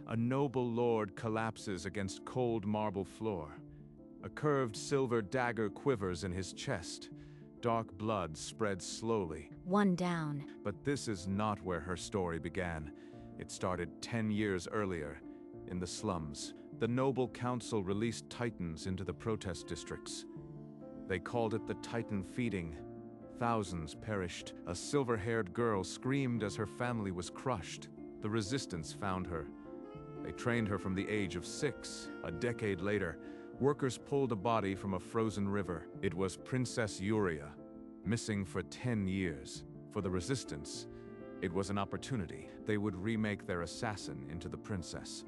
A noble lord collapses against cold marble floor. A curved silver dagger quivers in his chest. Dark blood spreads slowly. One down. But this is not where her story began. It started 10 years earlier, in the slums. The noble council released Titans into the protest districts. They called it the Titan Feeding. Thousands perished. A silver-haired girl screamed as her family was crushed. The resistance found her. They trained her from the age of 6. A decade later, workers pulled a body from a frozen river. It was Princess Yuria, missing for 10 years. For the resistance, it was an opportunity. They would remake their assassin into the princess.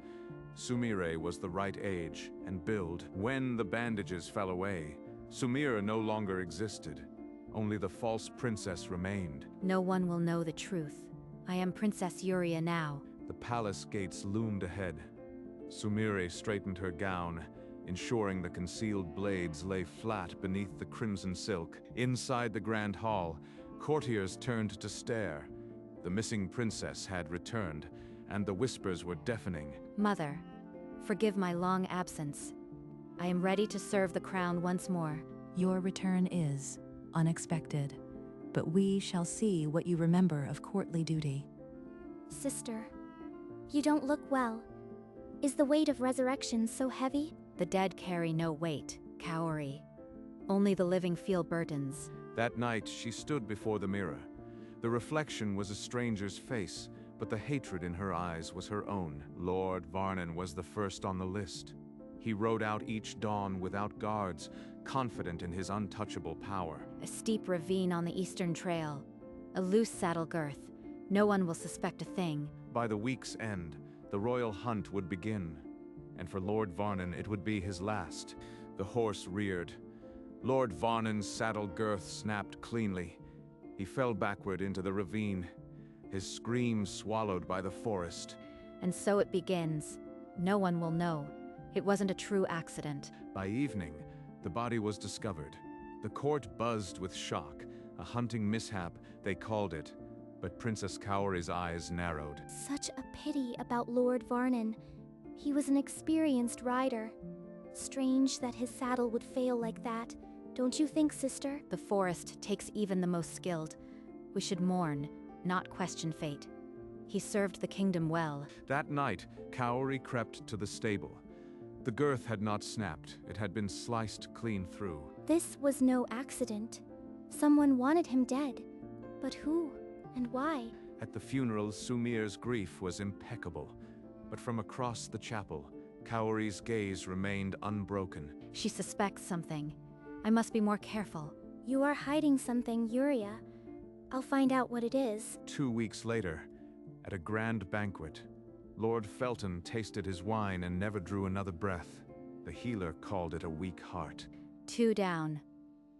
Sumire was the right age and build. When the bandages fell away, Sumire no longer existed. Only the false princess remained. No one will know the truth. I am Princess Yuria now. The palace gates loomed ahead. Sumire straightened her gown, ensuring the concealed blades lay flat beneath the crimson silk. Inside the grand hall, courtiers turned to stare. The missing princess had returned, and the whispers were deafening. Mother, forgive my long absence. I am ready to serve the crown once more. Your return is unexpected, but we shall see what you remember of courtly duty. Sister, you don't look well. Is the weight of resurrection so heavy? The dead carry no weight, Kaori. Only the living feel burdens. That night, she stood before the mirror. The reflection was a stranger's face, but the hatred in her eyes was her own. Lord Varnon was the first on the list. He rode out each dawn without guards, confident in his untouchable power. A steep ravine on the eastern trail. A loose saddle girth. No one will suspect a thing. By the week's end, the royal hunt would begin. And for Lord Varnon, it would be his last. The horse reared. Lord Varnon's saddle girth snapped cleanly. He fell backward into the ravine, his scream swallowed by the forest. And so it begins. No one will know. It wasn't a true accident. By evening, the body was discovered. The court buzzed with shock. A hunting mishap, they called it. But Princess Kaori's eyes narrowed. Such a pity about Lord Varnon. He was an experienced rider. Strange that his saddle would fail like that. Don't you think, sister? The forest takes even the most skilled. We should mourn, not question fate. He served the kingdom well. That night, Kaori crept to the stable. The girth had not snapped. It had been sliced clean through. This was no accident. Someone wanted him dead. But who and why? At the funeral, Sumir's grief was impeccable. But from across the chapel, Kaori's gaze remained unbroken. She suspects something. I must be more careful. You are hiding something, Yuria. I'll find out what it is. 2 weeks later, at a grand banquet, Lord Felton tasted his wine and never drew another breath. The healer called it a weak heart. 2 down.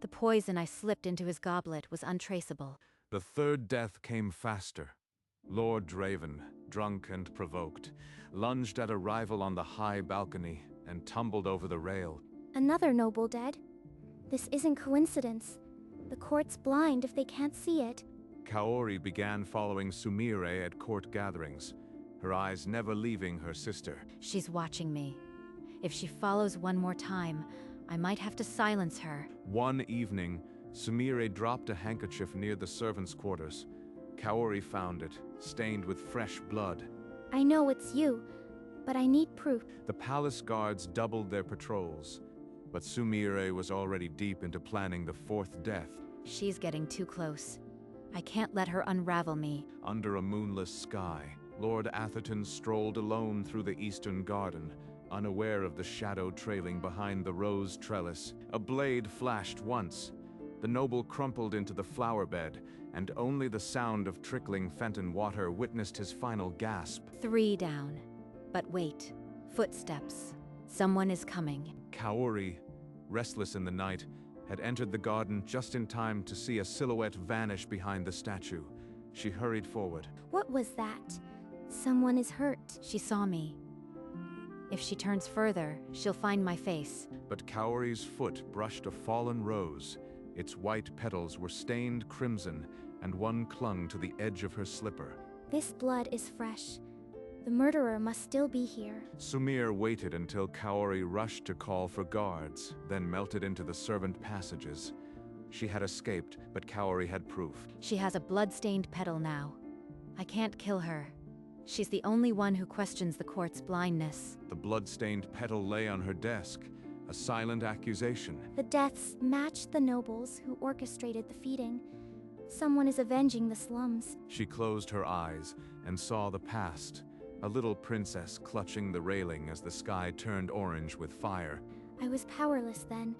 The poison I slipped into his goblet was untraceable. The third death came faster. Lord Draven, drunk and provoked, lunged at a rival on the high balcony and tumbled over the rail. Another noble dead? This isn't coincidence. The court's blind if they can't see it. Kaori began following Sumire at court gatherings, her eyes never leaving her sister. She's watching me. If she follows one more time, I might have to silence her. One evening, Sumire dropped a handkerchief near the servants' quarters. Kaori found it, stained with fresh blood. I know it's you, but I need proof. The palace guards doubled their patrols, but Sumire was already deep into planning the 4th death. She's getting too close. I can't let her unravel me. Under a moonless sky, Lord Atherton strolled alone through the eastern garden, unaware of the shadow trailing behind the rose trellis. A blade flashed once. The noble crumpled into the flower bed, and only the sound of trickling Fenton water witnessed his final gasp. 3 down. But wait. Footsteps. Someone is coming. Kaori, restless in the night, had entered the garden just in time to see a silhouette vanish behind the statue. She hurried forward. What was that? Someone is hurt. She saw me. If she turns further, she'll find my face. But Kaori's foot brushed a fallen rose. Its white petals were stained crimson, and one clung to the edge of her slipper. This blood is fresh. The murderer must still be here. Sumire waited until Kaori rushed to call for guards, then melted into the servant passages. She had escaped, but Kaori had proof. She has a blood-stained petal now. I can't kill her. She's the only one who questions the court's blindness. The blood-stained petal lay on her desk, a silent accusation. The deaths matched the nobles who orchestrated the feeding. Someone is avenging the slums. She closed her eyes and saw the past, a little princess clutching the railing as the sky turned orange with fire. I was powerless then.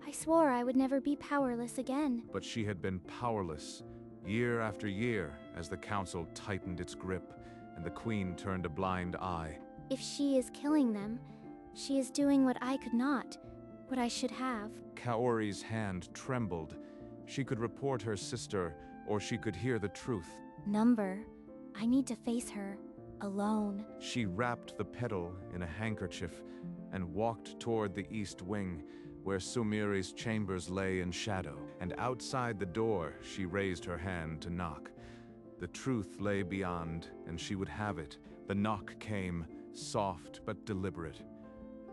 I swore I would never be powerless again. But she had been powerless, year after year, as the council tightened its grip and the queen turned a blind eye. If she is killing them, she is doing what I could not, what I should have. Kaori's hand trembled. She could report her sister, or she could hear the truth. Number, I need to face her, alone. She wrapped the petal in a handkerchief and walked toward the east wing, where Sumire's chambers lay in shadow. And outside the door, she raised her hand to knock. The truth lay beyond, and she would have it. The knock came, soft but deliberate.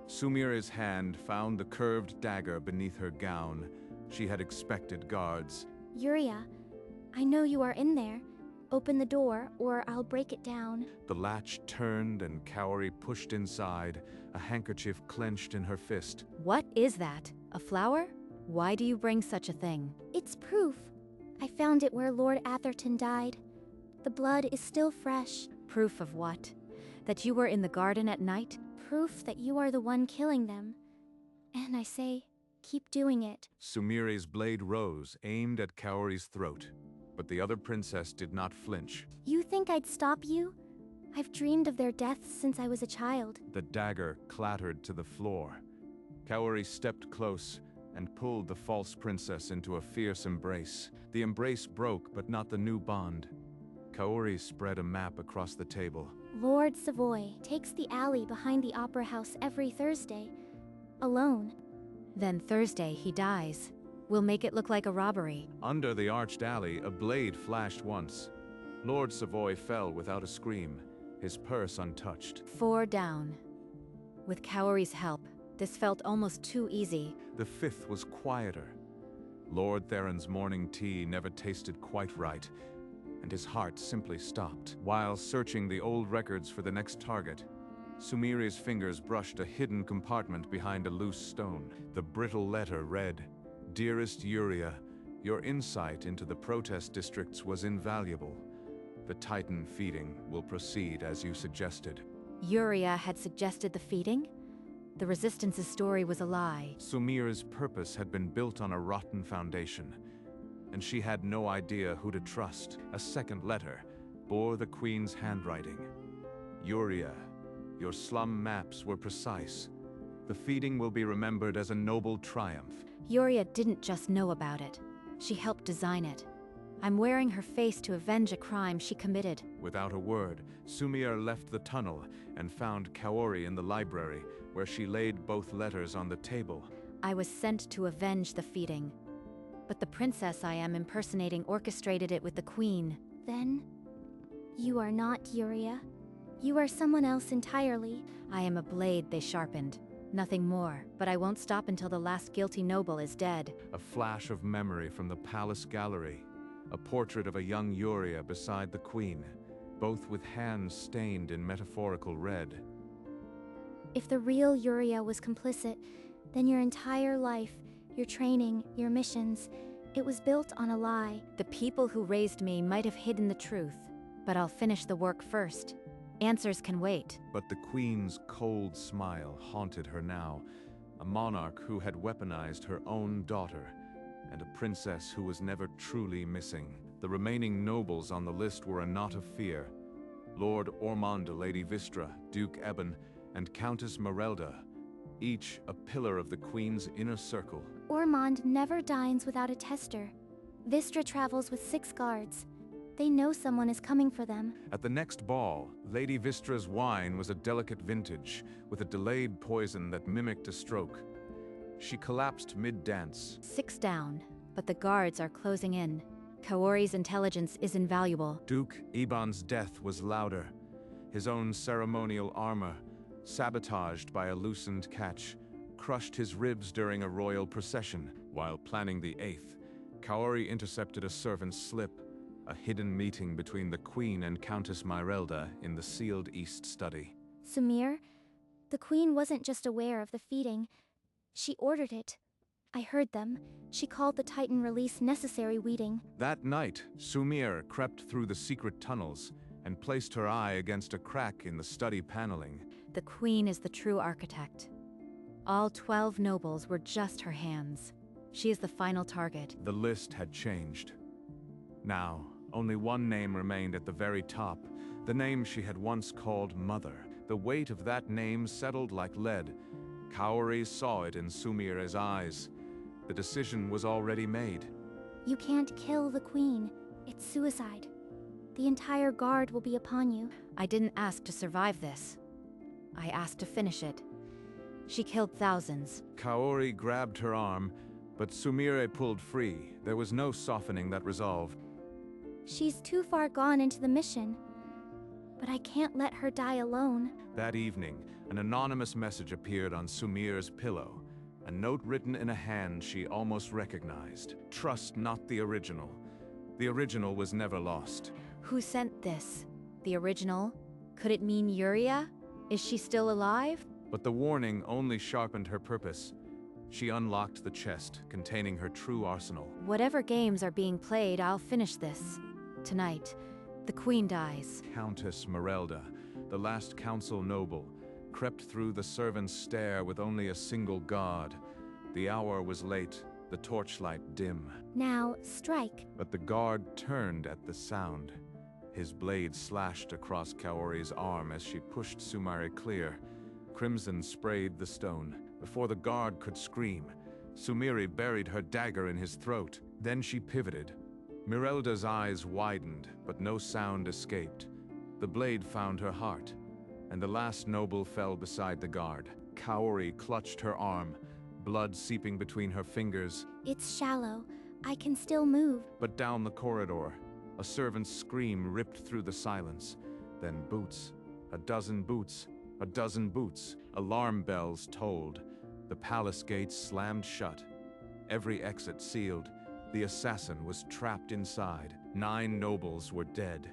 Sumire's hand found the curved dagger beneath her gown. She had expected guards. Yuria, I know you are in there. Open the door, or I'll break it down. The latch turned and Kaori pushed inside, a handkerchief clenched in her fist. What is that? A flower? Why do you bring such a thing? It's proof. I found it where Lord Atherton died. The blood is still fresh. Proof of what? That you were in the garden at night? Proof that you are the one killing them. And I say, keep doing it. Sumire's blade rose, aimed at Kaori's throat. But the other princess did not flinch. You think I'd stop you? I've dreamed of their deaths since I was a child. The dagger clattered to the floor. Kaori stepped close and pulled the false princess into a fierce embrace. The embrace broke, but not the new bond. Kaori spread a map across the table. Lord Savoy takes the alley behind the Opera House every Thursday. Alone. Then Thursday he dies. We'll make it look like a robbery. Under the arched alley, a blade flashed once. Lord Savoy fell without a scream, his purse untouched. 4 down. With Kaori's help, this felt almost too easy. The 5th was quieter. Lord Theron's morning tea never tasted quite right, and his heart simply stopped. While searching the old records for the next target, Sumire's fingers brushed a hidden compartment behind a loose stone. The brittle letter read, "Dearest Yuria, your insight into the protest districts was invaluable. The Titan feeding will proceed as you suggested." Yuria had suggested the feeding? The Resistance's story was a lie. Sumire's purpose had been built on a rotten foundation, and she had no idea who to trust. A second letter bore the Queen's handwriting. Yuria, your slum maps were precise. The feeding will be remembered as a noble triumph. Yuria didn't just know about it. She helped design it. I'm wearing her face to avenge a crime she committed. Without a word, Sumire left the tunnel and found Kaori in the library, where she laid both letters on the table. I was sent to avenge the feeding. But the princess I am impersonating orchestrated it with the queen. Then, you are not Yuria. You are someone else entirely. I am a blade they sharpened. Nothing more, but I won't stop until the last guilty noble is dead. A flash of memory from the palace gallery. A portrait of a young Yuria beside the queen, both with hands stained in metaphorical red. If the real Yuria was complicit, then your entire life, your training, your missions, it was built on a lie. The people who raised me might have hidden the truth, but I'll finish the work first. Answers can wait. But the queen's cold smile haunted her now, a monarch who had weaponized her own daughter, and a princess who was never truly missing. The remaining nobles on the list were a knot of fear. Lord Ormond, Lady Vistra, Duke Eben, and Countess Merelda, each a pillar of the Queen's inner circle. Ormond never dines without a tester. Vistra travels with 6 guards. They know someone is coming for them. At the next ball, Lady Vistra's wine was a delicate vintage, with a delayed poison that mimicked a stroke. She collapsed mid-dance. 6 down, but the guards are closing in. Kaori's intelligence is invaluable. Duke Eban's death was louder. his own ceremonial armor, sabotaged by a loosened catch, crushed his ribs during a royal procession. While planning the 8th, Kaori intercepted a servant's slip, a hidden meeting between the Queen and Countess Myrelda in the sealed East study. Sumir, the Queen wasn't just aware of the feeding. She ordered it. I heard them. She called the Titan release necessary weeding. That night, Sumir crept through the secret tunnels and placed her eye against a crack in the study paneling. The Queen is the true architect. All 12 nobles were just her hands. She is the final target. The list had changed. Now, only one name remained at the very top, the name she had once called Mother. The weight of that name settled like lead. Kaori saw it in Sumir's eyes. The decision was already made. You can't kill the Queen. It's suicide. The entire guard will be upon you. I didn't ask to survive this. I asked to finish it. She killed thousands. Kaori grabbed her arm, but Sumire pulled free. There was no softening that resolve. She's too far gone into the mission. But I can't let her die alone. That evening, an anonymous message appeared on Sumir's pillow. A note written in a hand she almost recognized. Trust not the original. The original was never lost. Who sent this? The original? Could it mean Yuria? Is she still alive? But the warning only sharpened her purpose. She unlocked the chest containing her true arsenal. Whatever games are being played, I'll finish this. Tonight, the Queen dies. Countess Myrelda, the last council noble, crept through the servants' stair with only a single guard. The hour was late, the torchlight dim. Now, strike. But the guard turned at the sound. His blade slashed across Kaori's arm as she pushed Sumire clear. Crimson sprayed the stone. Before the guard could scream, Sumire buried her dagger in his throat. Then she pivoted. Myrelda's eyes widened, but no sound escaped. The blade found her heart, and the last noble fell beside the guard. Kaori clutched her arm, blood seeping between her fingers. It's shallow. I can still move. But down the corridor, a servant's scream ripped through the silence. Then boots. A dozen boots. A dozen boots. Alarm bells tolled. The palace gates slammed shut. Every exit sealed. The assassin was trapped inside. 9 nobles were dead.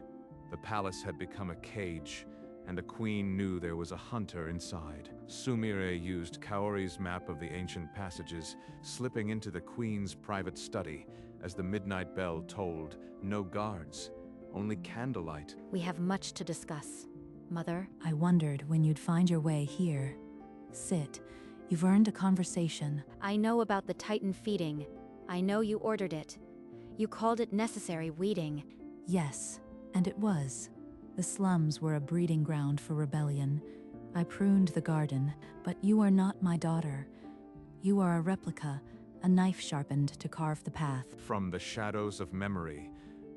The palace had become a cage, and the queen knew there was a hunter inside. Sumire used Kaori's map of the ancient passages, slipping into the queen's private study. As the midnight bell tolled, no guards, only candlelight. We have much to discuss. Mother? I wondered when you'd find your way here. Sit. You've earned a conversation. I know about the Titan feeding. I know you ordered it. You called it necessary weeding. Yes, and it was. The slums were a breeding ground for rebellion. I pruned the garden, but you are not my daughter. You are a replica, a knife sharpened to carve the path. From the shadows of memory,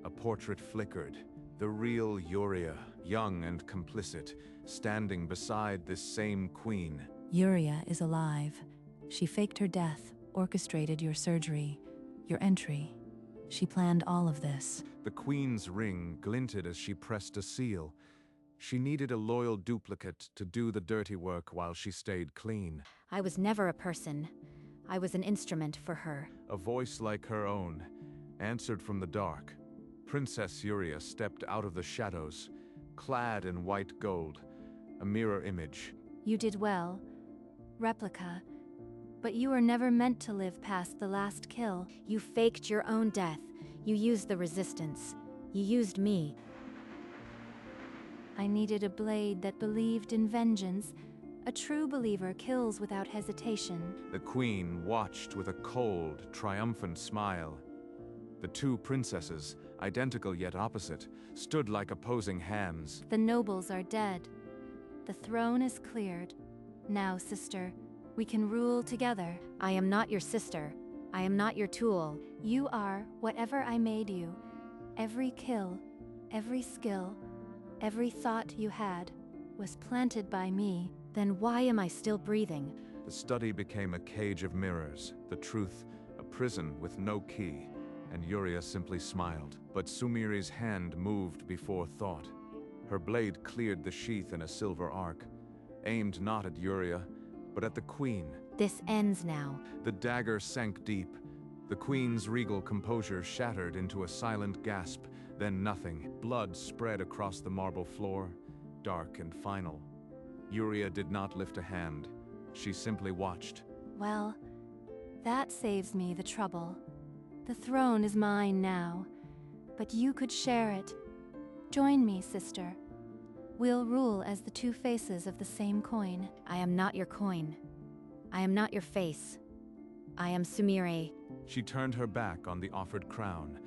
a portrait flickered. The real Yuria, young and complicit, standing beside this same queen. Yuria is alive. She faked her death, orchestrated your surgery, your entry. She planned all of this. The queen's ring glinted as she pressed a seal. She needed a loyal duplicate to do the dirty work while she stayed clean. I was never a person. I was an instrument for her. A voice like her own answered from the dark. Princess Yuria stepped out of the shadows, clad in white gold, a mirror image. You did well. Replica. But you were never meant to live past the last kill. You faked your own death. You used the resistance. You used me. I needed a blade that believed in vengeance. A true believer kills without hesitation. The queen watched with a cold, triumphant smile. The 2 princesses, identical yet opposite, stood like opposing hands. The nobles are dead. The throne is cleared. Now, sister, we can rule together. I am not your sister. I am not your tool. You are whatever I made you. Every kill, every skill, every thought you had was planted by me. Then why am I still breathing? The study became a cage of mirrors, the truth a prison with no key, and Yuria simply smiled. But Sumiri's hand moved before thought. Her blade cleared the sheath in a silver arc, aimed not at Uriah, but at the queen. This ends now. The dagger sank deep. The queen's regal composure shattered into a silent gasp, then nothing. Blood spread across the marble floor, dark and final. Uriah did not lift a hand. She simply watched. Well, that saves me the trouble. The throne is mine now, but you could share it. Join me, sister. We'll rule as the two faces of the same coin. I am not your coin. I am not your face. I am Sumire. She turned her back on the offered crown,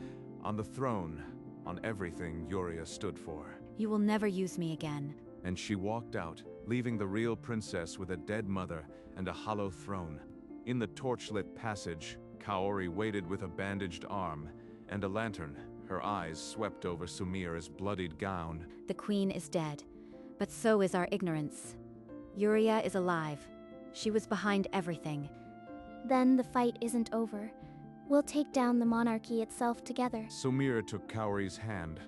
on the throne, on everything Uriah stood for. You will never use me again. And she walked out, leaving the real princess with a dead mother and a hollow throne. In the torchlit passage, Kaori waited with a bandaged arm and a lantern. Her eyes swept over Sumire's bloodied gown. The queen is dead, but so is our ignorance. Uriah is alive. She was behind everything. Then the fight isn't over. We'll take down the monarchy itself together. Sumire took Kaori's hand.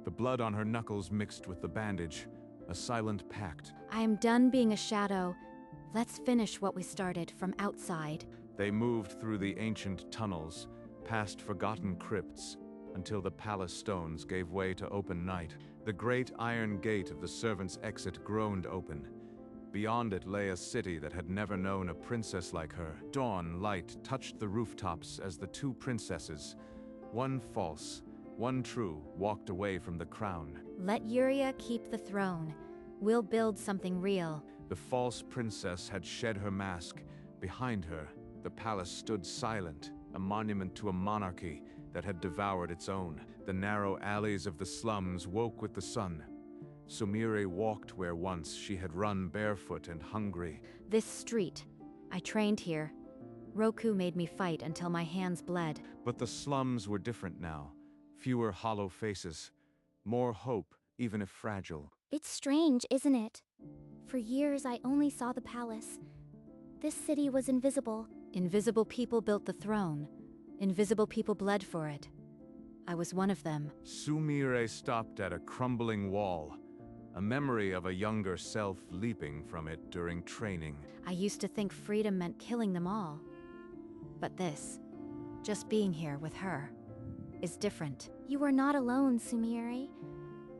The blood on her knuckles mixed with the bandage, a silent pact. I am done being a shadow. Let's finish what we started from outside. They moved through the ancient tunnels, past forgotten crypts, until the palace stones gave way to open night. The great iron gate of the servants' exit groaned open. Beyond it lay a city that had never known a princess like her. Dawn light touched the rooftops as the two princesses, one false, one true, walked away from the crown. Let Uriah keep the throne. We'll build something real. The false princess had shed her mask. Behind her, the palace stood silent, a monument to a monarchy that had devoured its own. The narrow alleys of the slums woke with the sun. Sumire walked where once she had run barefoot and hungry. This street. I trained here. Roku made me fight until my hands bled. But the slums were different now. Fewer hollow faces. More hope, even if fragile. It's strange, isn't it? For years I only saw the palace. This city was invisible. Invisible people built the throne. Invisible people bled for it. I was one of them. Sumire stopped at a crumbling wall, a memory of a younger self leaping from it during training. I used to think freedom meant killing them all. But this, just being here with her, is different. You are not alone, Sumire.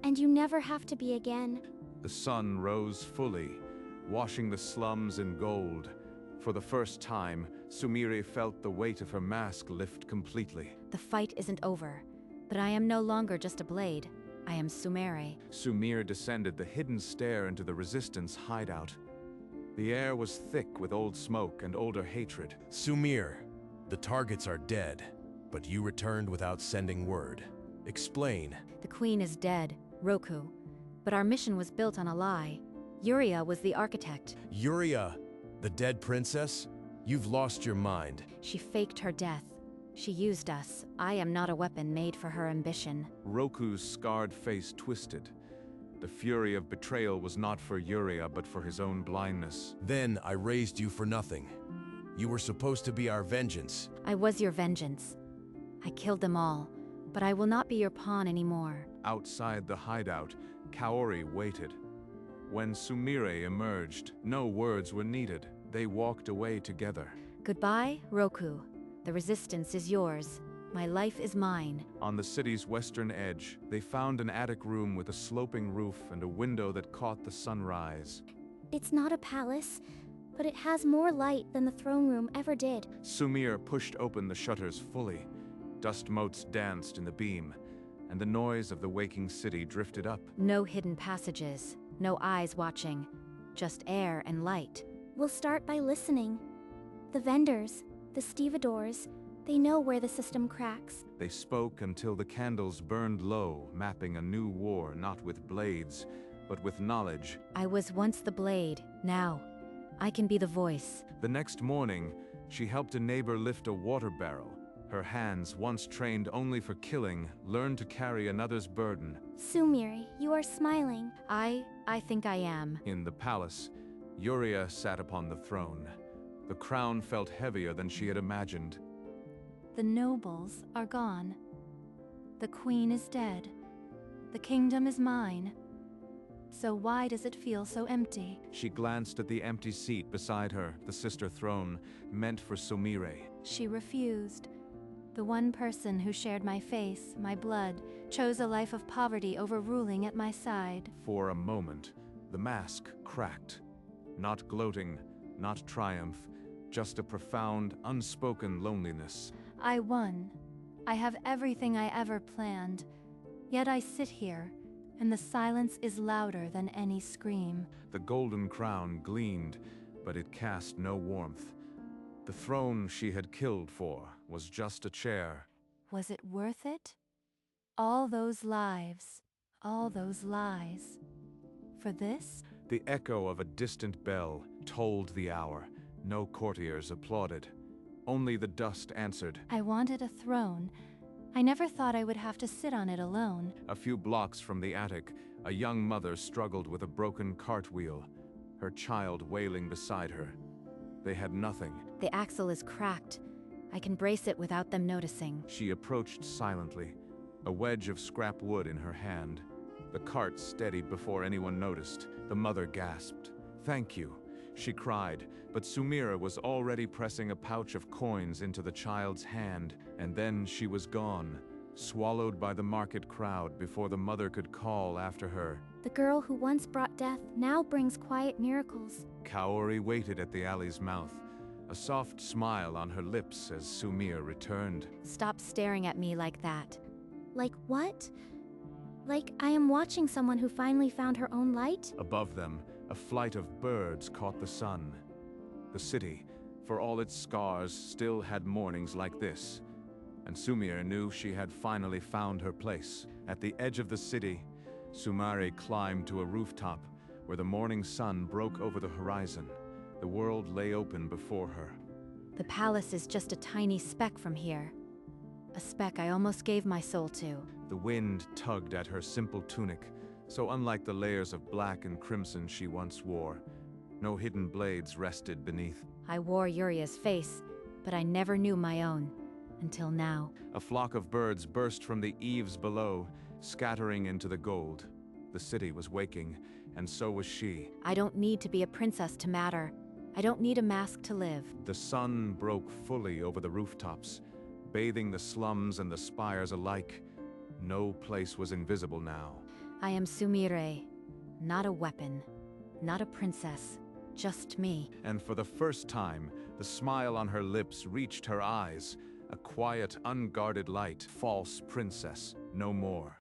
And you never have to be again. The sun rose fully, washing the slums in gold. For the first time, Sumire felt the weight of her mask lift completely. The fight isn't over, but I am no longer just a blade. I am Sumire. Sumire descended the hidden stair into the resistance hideout. The air was thick with old smoke and older hatred. Sumire, the targets are dead, but you returned without sending word. Explain. The queen is dead, Roku. But our mission was built on a lie. Uriah was the architect. Uriah, the dead princess? You've lost your mind. She faked her death. She used us. I am not a weapon made for her ambition. Roku's scarred face twisted. The fury of betrayal was not for Uriah, but for his own blindness. Then I raised you for nothing. You were supposed to be our vengeance. I was your vengeance. I killed them all, but I will not be your pawn anymore. Outside the hideout, Kaori waited. When Sumire emerged, no words were needed. They walked away together. Goodbye, Roku. The resistance is yours. My life is mine. On the city's western edge, they found an attic room with a sloping roof and a window that caught the sunrise. It's not a palace, but it has more light than the throne room ever did. Sumire pushed open the shutters fully. Dust motes danced in the beam, and the noise of the waking city drifted up. No hidden passages, no eyes watching, just air and light. We'll start by listening. The vendors, the stevedores, they know where the system cracks. They spoke until the candles burned low, mapping a new war not with blades, but with knowledge. I was once the blade. Now, I can be the voice. The next morning, she helped a neighbor lift a water barrel. Her hands, once trained only for killing, learned to carry another's burden. Sumire, you are smiling. I think I am. In the palace, Uriah sat upon the throne. The crown felt heavier than she had imagined. The nobles are gone. The queen is dead. The kingdom is mine. So why does it feel so empty? She glanced at the empty seat beside her, the sister throne, meant for Sumire. She refused. The one person who shared my face, my blood, chose a life of poverty over ruling at my side. For a moment, the mask cracked. Not gloating, not triumph, just a profound, unspoken loneliness. I won. I have everything I ever planned. Yet I sit here, and the silence is louder than any scream. The golden crown gleamed, but it cast no warmth. The throne she had killed for was just a chair. Was it worth it? All those lives, all those lies. For this? The echo of a distant bell tolled the hour. No courtiers applauded. Only the dust answered. I wanted a throne. I never thought I would have to sit on it alone. A few blocks from the attic, a young mother struggled with a broken cartwheel, her child wailing beside her. They had nothing. The axle is cracked. I can brace it without them noticing. She approached silently, a wedge of scrap wood in her hand. The cart steadied before anyone noticed. The mother gasped. "Thank you," she cried, but Sumire was already pressing a pouch of coins into the child's hand, and then she was gone, swallowed by the market crowd before the mother could call after her. The girl who once brought death now brings quiet miracles. Kaori waited at the alley's mouth, a soft smile on her lips as Sumire returned. Stop staring at me like that. Like what? Like I am watching someone who finally found her own light? Above them, a flight of birds caught the sun. The city, for all its scars, still had mornings like this. And Sumire knew she had finally found her place. At the edge of the city, Sumire climbed to a rooftop where the morning sun broke over the horizon. The world lay open before her. The palace is just a tiny speck from here. A speck I almost gave my soul to. The wind tugged at her simple tunic, so unlike the layers of black and crimson she once wore. No hidden blades rested beneath. I wore Uria's face, but I never knew my own. Until now. A flock of birds burst from the eaves below, scattering into the gold. The city was waking, and so was she. I don't need to be a princess to matter. I don't need a mask to live. The sun broke fully over the rooftops, bathing the slums and the spires alike. No place was invisible now. I am Sumire. Not a weapon. Not a princess. Just me. And for the first time, the smile on her lips reached her eyes. A quiet, unguarded light. False princess, no more.